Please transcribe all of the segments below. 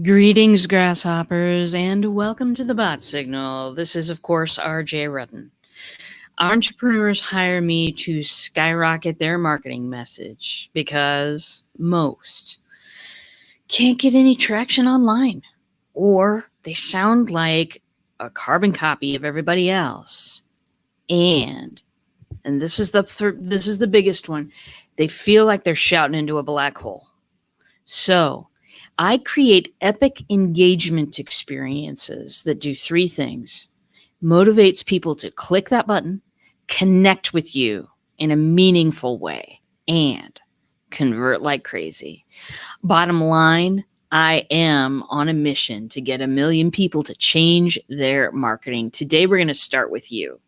Greetings, grasshoppers, and welcome to the Bot Signal. This is, of course, RJ Rudden. Entrepreneurs hire me to skyrocket their marketing message because most can't get any traction online, or they sound like a carbon copy of everybody else. And this is the biggest one. They feel like they're shouting into a black hole. So, I create epic engagement experiences that do three things: motivates people to click that button, connect with you in a meaningful way, and convert like crazy. Bottom line, I am on a mission to get 1 million people to change their marketing. Today, we're going to start with you.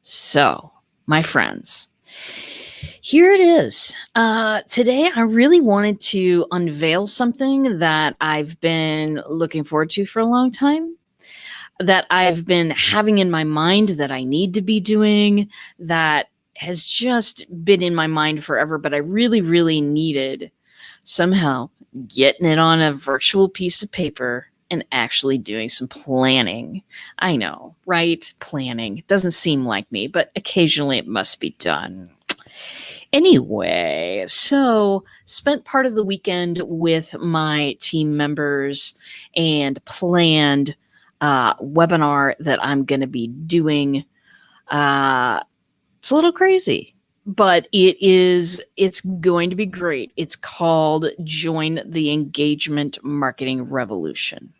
So, my friends, here it is. Today, I really wanted to unveil something that I've been looking forward to for a long time, that I've been having in my mind that I need to be doing, that has just been in my mind forever, but I really, really needed somehow getting it on a virtual piece of paper and actually doing some planning. I know, right? Planning. It doesn't seem like me, but occasionally it must be done. Anyway, so spent part of the weekend with my team members and planned webinar that I'm going to be doing. It's a little crazy, but it's going to be great. It's called Join the Engagement Marketing Revolution.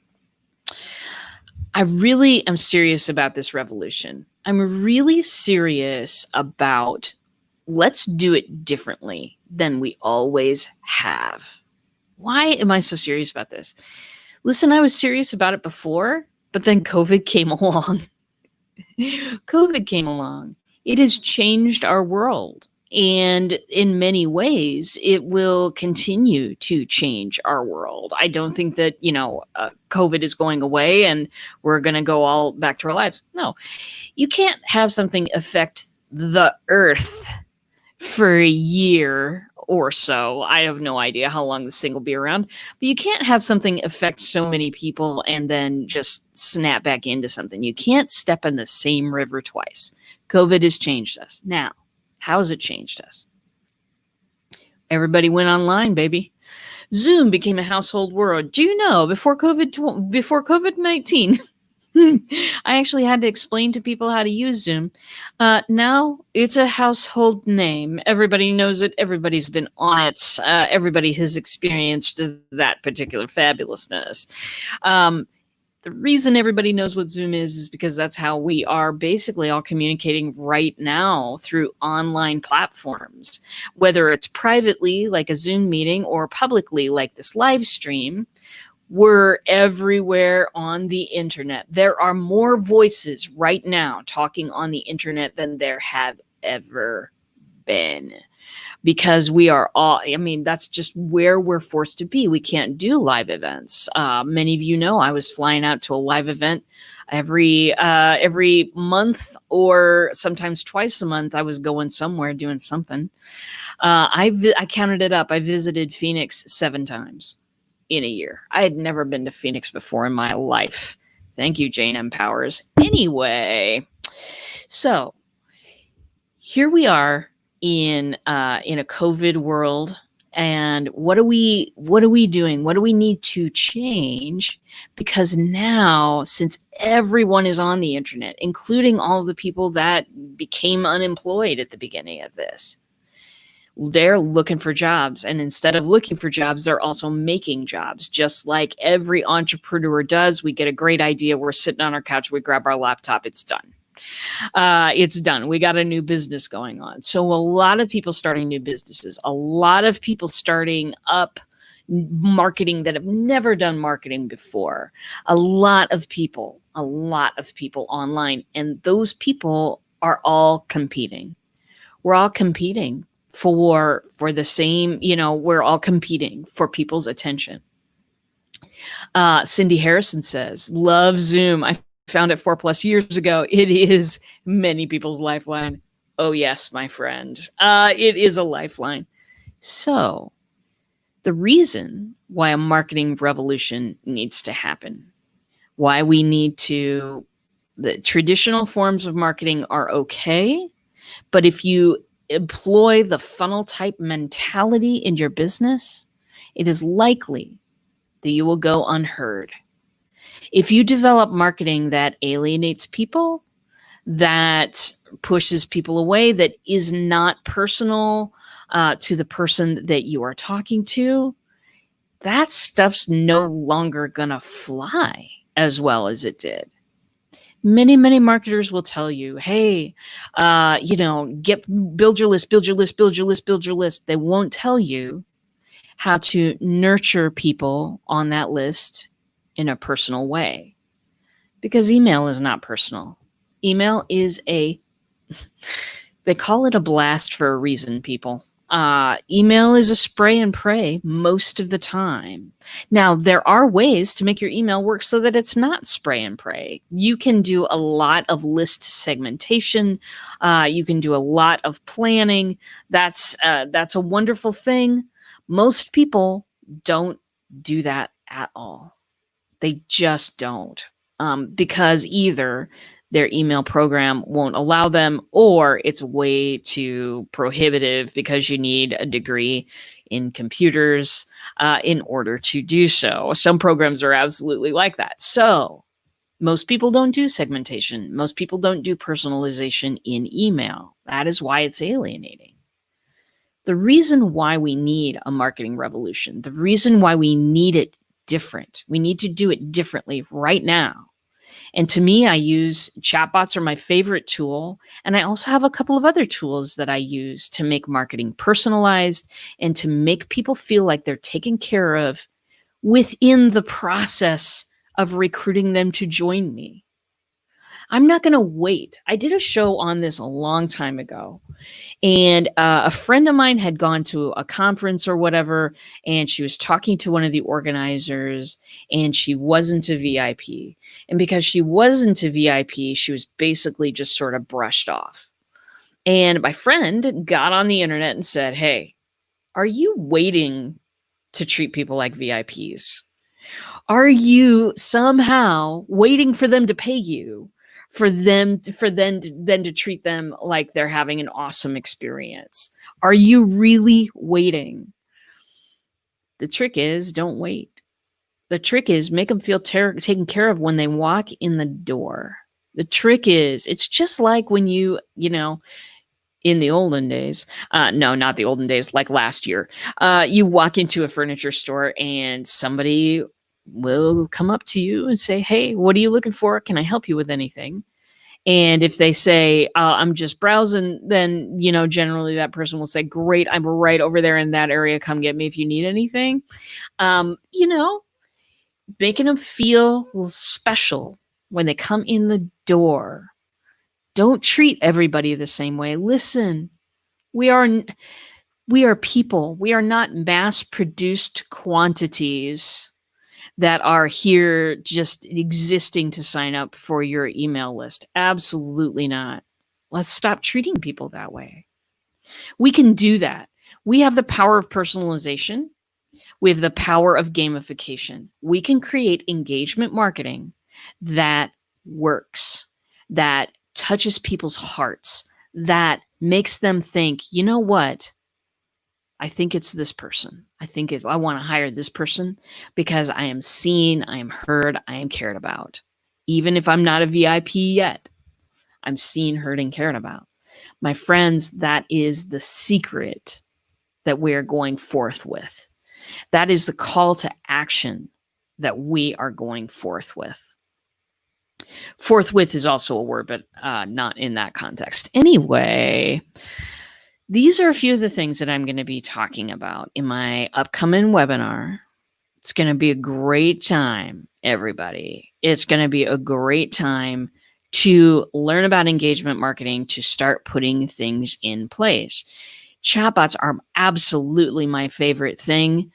I really am serious about this revolution. I'm really serious about let's do it differently than we always have. Why am I so serious about this? Listen, I was serious about it before, but then COVID came along. COVID came along. It has changed our world. And in many ways, it will continue to change our world. I don't think that, COVID is going away and we're going to go all back to our lives. No, you can't have something affect the earth for a year or so. I have no idea how long this thing will be around, but you can't have something affect so many people and then just snap back into something. You can't step in the same river twice. COVID has changed us. Now, how has it changed us? Everybody went online, baby. Zoom became a household word. Do you know before COVID-19, I actually had to explain to people how to use Zoom. Now it's a household name. Everybody knows it. Everybody's been on it. Everybody has experienced that particular fabulousness. The reason everybody knows what Zoom is because that's how we are basically all communicating right now through online platforms, whether it's privately like a Zoom meeting or publicly like this live stream. We're everywhere on the internet. There are more voices right now talking on the internet than there have ever been, because we are all, that's just where we're forced to be. We can't do live events. Many of you know I was flying out to a live event every month, or sometimes twice a month. I was going somewhere doing something. I counted it up. I visited Phoenix 7 times in a year. I had never been to Phoenix before in my life. Thank you, Jane M. Powers. Anyway, so here we are in a COVID world, and what are we doing? What do we need to change? Because now, since everyone is on the internet, including all of the people that became unemployed at the beginning of this, they're looking for jobs. And instead of looking for jobs, they're also making jobs, just like every entrepreneur does. We get a great idea. We're sitting on our couch. We grab our laptop. It's done. It's done. We got a new business going on. So a lot of people starting new businesses, a lot of people starting up marketing that have never done marketing before, a lot of people online. And those people are all competing. We're all competing for the same, we're all competing for people's attention. Cindy Harrison says, love Zoom. I found it 4+ years ago. It is many people's lifeline. Oh yes, my friend. It is a lifeline. So The reason why a marketing revolution needs to happen, why we need to, the traditional forms of marketing are okay, but if you employ the funnel type mentality in your business, it is likely that you will go unheard. If you develop marketing that alienates people, that pushes people away, that is not personal to the person that you are talking to, that stuff's no longer gonna fly as well as it did. Many marketers will tell you, hey, build your list, build your list, build your list, build your list. They won't tell you how to nurture people on that list in a personal way, because email is not personal. Email is they call it a blast for a reason, people. Email is a spray and pray most of the time. Now, there are ways to make your email work so that it's not spray and pray. You can do a lot of list segmentation. You can do a lot of planning. That's a wonderful thing. Most people don't do that at all. They just don't, because either their email program won't allow them, or it's way too prohibitive because you need a degree in computers in order to do so. Some programs are absolutely like that. So most people don't do segmentation. Most people don't do personalization in email. That is why it's alienating. The reason why we need a marketing revolution, the reason why we need it different, we need to do it differently right now. And to me, I use chatbots are my favorite tool. And I also have a couple of other tools that I use to make marketing personalized and to make people feel like they're taken care of within the process of recruiting them to join me. I'm not going to wait. I did a show on this a long time ago. And a friend of mine had gone to a conference or whatever, and she was talking to one of the organizers, and she wasn't a VIP. And because she wasn't a VIP, she was basically just sort of brushed off. And my friend got on the internet and said, hey, are you waiting to treat people like VIPs? Are you somehow waiting for them to pay you for then to treat them like they're having an awesome experience? Are you really waiting? The trick is, don't wait. The trick is, make them feel taken care of when they walk in the door. The trick is, it's just like when you in the olden days, no, not the olden days, like last year, you walk into a furniture store and somebody will come up to you and say, hey, what are you looking for? Can I help you with anything? And if they say, I'm just browsing, then, generally that person will say, great, I'm right over there in that area. Come get me if you need anything. Making them feel special when they come in the door. Don't treat everybody the same way. Listen, we are people. We are not mass-produced quantities that are here just existing to sign up for your email list. Absolutely not. Let's stop treating people that way. We can do that. We have the power of personalization. We have the power of gamification. We can create engagement marketing that works, that touches people's hearts, that makes them think, you know what? I think it's this person. I want to hire this person because I am seen, I am heard, I am cared about. Even if I'm not a VIP yet, I'm seen, heard, and cared about. My friends, that is the secret that we're going forth with. That is the call to action that we are going forth with. Forthwith is also a word, but not in that context. Anyway, these are a few of the things that I'm going to be talking about in my upcoming webinar. It's going to be a great time, everybody. It's going to be a great time to learn about engagement marketing, to start putting things in place. Chatbots are absolutely my favorite thing.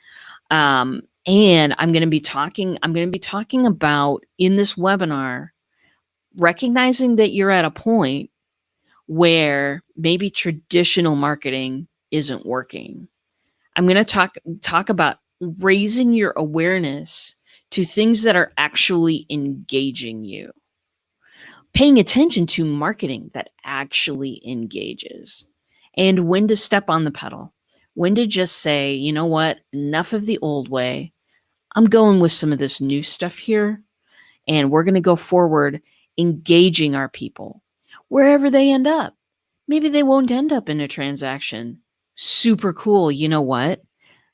And I'm going to be talking about in this webinar, recognizing that you're at a point where maybe traditional marketing isn't working. I'm going to talk about raising your awareness to things that are actually engaging you. Paying attention to marketing that actually engages, and when to step on the pedal, when to just say, you know what, enough of the old way. I'm going with some of this new stuff here, and we're going to go forward engaging our people wherever they end up. Maybe they won't end up in a transaction. Super cool. You know what?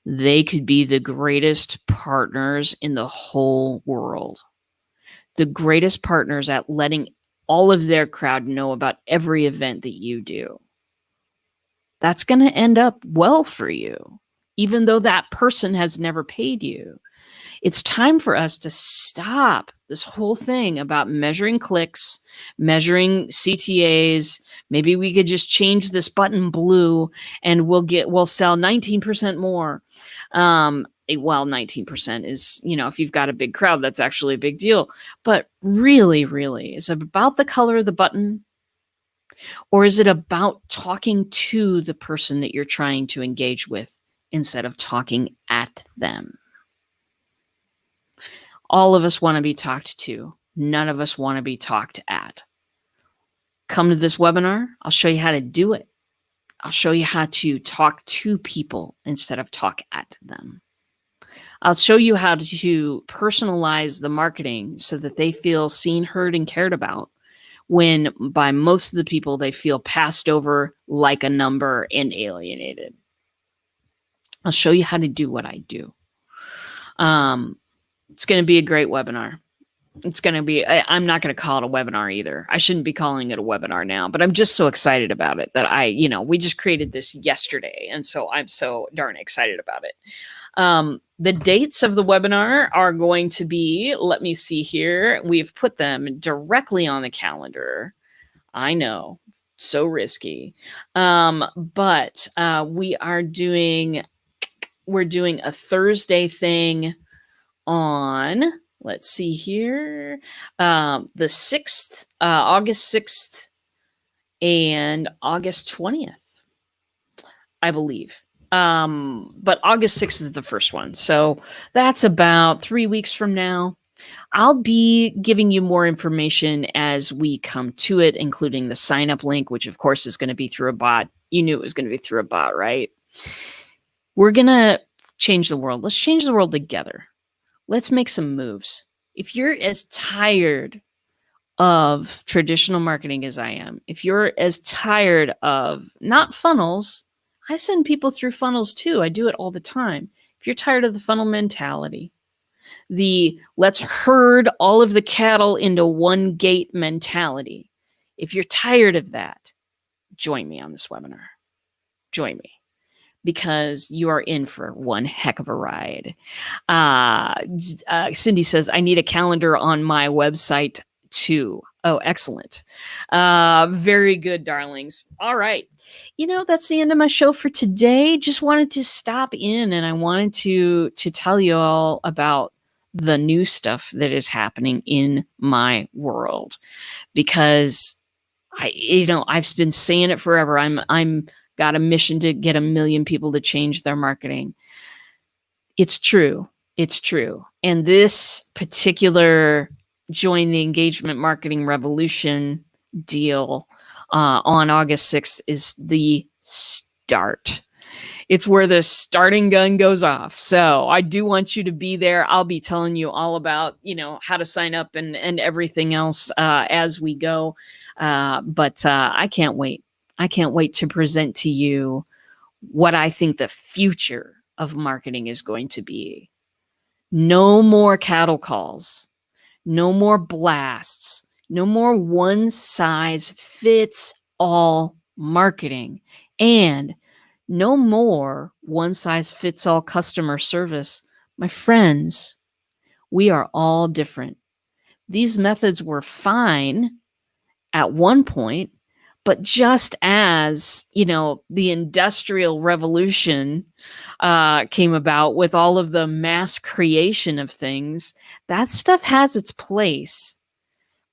They could be the greatest partners in the whole world. The greatest partners at letting all of their crowd know about every event that you do. That's going to end up well for you, even though that person has never paid you. It's time for us to stop this whole thing about measuring clicks, measuring CTAs. Maybe we could just change this button blue and we'll sell 19% more. Well, 19% is, if you've got a big crowd, that's actually a big deal. But really, is it about the color of the button? Or is it about talking to the person that you're trying to engage with instead of talking at them? All of us want to be talked to. None of us want to be talked at. Come to this webinar. I'll show you how to do it. I'll show you how to talk to people instead of talk at them. I'll show you how to personalize the marketing so that they feel seen, heard, and cared about, when by most of the people they feel passed over like a number and alienated. I'll show you how to do what I do. It's going to be a great webinar. It's going to be, I'm not going to call it a webinar either. I shouldn't be calling it a webinar now, but I'm just so excited about it that we just created this yesterday. And so I'm so darn excited about it. The dates of the webinar are going to be, let me see here. We've put them directly on the calendar. I know, so risky. But we're doing a Thursday thing on, let's see here, the 6th, August 6th and August 20th, I believe. But August 6th is the first one. So that's about 3 weeks from now. I'll be giving you more information as we come to it, including the sign-up link, which of course is going to be through a bot. You knew it was going to be through a bot, right? We're going to change the world. Let's change the world together. Let's make some moves. If you're as tired of traditional marketing as I am, if you're as tired of not funnels, I send people through funnels too. I do it all the time. If you're tired of the funnel mentality, the let's herd all of the cattle into one gate mentality, if you're tired of that, join me on this webinar. Join me, because you are in for one heck of a ride. Cindy says, I need a calendar on my website too. Oh, excellent. Very good, darlings. All right. That's the end of my show for today. Just wanted to stop in, and I wanted to tell you all about the new stuff that is happening in my world, because I've been saying it forever. I'm got a mission to get 1 million people to change their marketing. It's true. It's true. And this particular Join the Engagement Marketing Revolution deal on August 6th is the start. It's where the starting gun goes off. So I do want you to be there. I'll be telling you all about, how to sign up and everything else as we go. But I can't wait. I can't wait to present to you what I think the future of marketing is going to be. No more cattle calls. No more blasts. No more one-size-fits-all marketing. And no more one-size-fits-all customer service. My friends, we are all different. These methods were fine at one point, but just as, the Industrial Revolution came about with all of the mass creation of things, that stuff has its place.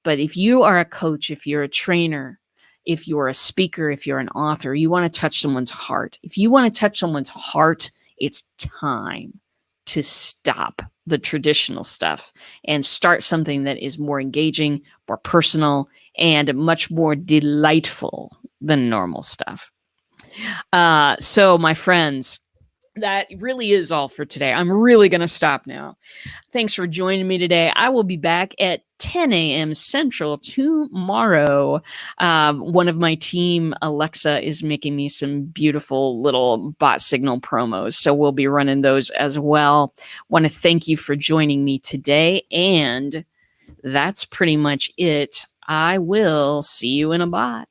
But if you are a coach, if you're a trainer, if you're a speaker, if you're an author, you want to touch someone's heart. If you want to touch someone's heart It's time to stop the traditional stuff and start something that is more engaging, more personal, and much more delightful than normal stuff. So, my friends, that really is all for today. I'm really going to stop now. Thanks for joining me today. I will be back at 10 a.m. Central tomorrow. One of my team, Alexa, is making me some beautiful little bot signal promos. So we'll be running those as well. Want to thank you for joining me today. And that's pretty much it. I will see you in a bot.